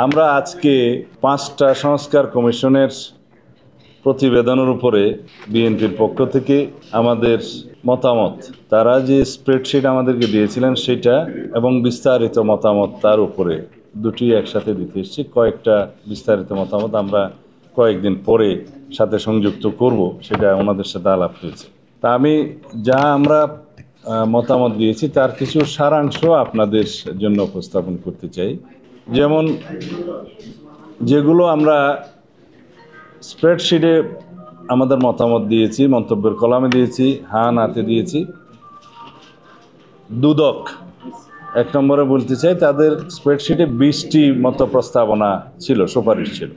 আমরা আজকে 5টা সংস্কার কমিশনের প্রতিবেদনের উপরে বিএনপির পক্ষ থেকে আমাদের মতামত, তারা যে স্প্রেডশিট আমাদেরকে দিয়েছিলেন সেটা এবং বিস্তারিত মতামত তার উপরে দুটি একসাথে দিতে এসেছি। কয়েকটা বিস্তারিত মতামত আমরা কয়েকদিন পরে সাথে সংযুক্ত করব, সেটা ওনাদের সাথে আলাপ হয়েছে। তা আমি আমরা মতামত দিয়েছি তার কিছু সারাংশ আপনাদের জন্য উপস্থাপন করতে চাই। যেমন যেগুলো আমরা স্প্রেডশিটে আমাদের মতামত দিয়েছি, মন্তব্যের কলামে দিয়েছি, হ্যাঁ নাতে দিয়েছি। দুদক 1 নম্বরে বলতে চাই, তাদের স্প্রেডশিটে 20টি মতো প্রস্তাবনা ছিল, সুপারিশ ছিল।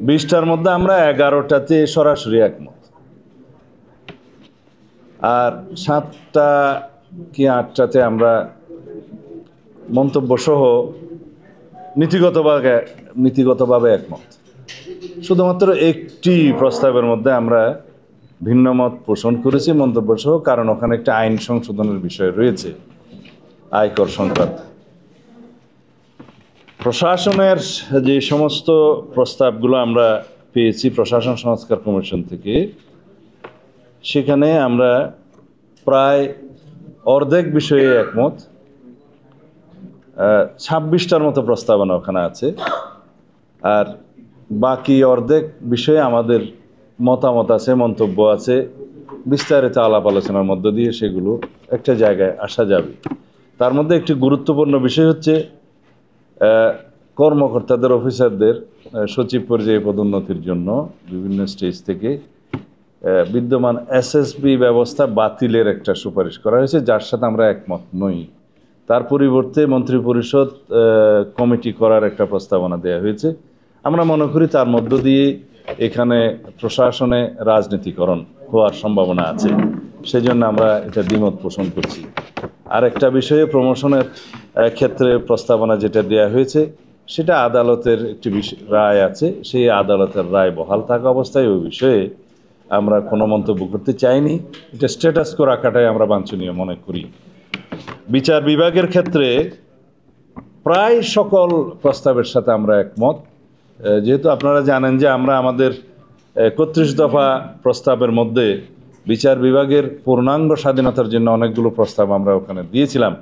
20টার মধ্যে আমরা 11টাতে সরাসরি একমত, আর 7টা কি 8টাতে আমরা মন্তব্য সহ নীতিগতভাবে একমত। শুধুমাত্র একটি প্রস্তাবের মধ্যে আমরা ভিন্ন মত পোষণ করেছি মন্তব্য সহ, কারণ ওখানে একটা আইন সংশোধনের বিষয় রয়েছে আয়কর সংক্রান্ত। প্রশাসনের যে সমস্ত প্রস্তাবগুলো আমরা পেয়েছি প্রশাসন সংস্কার কমিশন থেকে, সেখানে আমরা প্রায় অর্ধেক বিষয়ে একমত। 26টার মতো প্রস্তাবনা ওখানে আছে, আর বাকি অর্ধেক বিষয়ে আমাদের মতামত আছে, মন্তব্য আছে। বিস্তারিত আলাপ আলোচনার মধ্য দিয়ে সেগুলো একটা জায়গায় আসা যাবে। তার মধ্যে একটি গুরুত্বপূর্ণ বিষয় হচ্ছে কর্মকর্তাদের, অফিসারদের সচিব পর্যায়ে পদোন্নতির জন্য বিভিন্ন স্টেজ থেকে বিদ্যমান এসএসবি ব্যবস্থা বাতিলের একটা সুপারিশ করা হয়েছে, যার সাথে আমরা একমত নই। তার পরিবর্তে মন্ত্রিপরিষদ কমিটি করার একটা প্রস্তাবনা দেওয়া হয়েছে। আমরা মনে করি তার মধ্য দিয়ে এখানে প্রশাসনে রাজনীতিকরণ হওয়ার সম্ভাবনা আছে, সেই জন্য আমরা এটা দ্বিমত পোষণ করছি। আর একটা বিষয়ে প্রমোশনের ক্ষেত্রে প্রস্তাবনা যেটা দেওয়া হয়েছে, সেটা আদালতের একটি রায় আছে, সেই আদালতের রায় বহাল থাকা অবস্থায় ওই বিষয়ে আমরা কোনো মন্তব্য করতে চাইনি। এটা স্ট্যাটাস কো রাখাটাই আমরা বাঞ্ছনীয় মনে করি। বিচার বিভাগের ক্ষেত্রে প্রায় সকল প্রস্তাবের সাথে আমরা একমত। যেহেতু আপনারা জানেন যে আমরা আমাদের 31 দফা প্রস্তাবের মধ্যে বিচার বিভাগের পূর্ণাঙ্গ স্বাধীনতার জন্য অনেকগুলো প্রস্তাব আমরা ওখানে দিয়েছিলাম।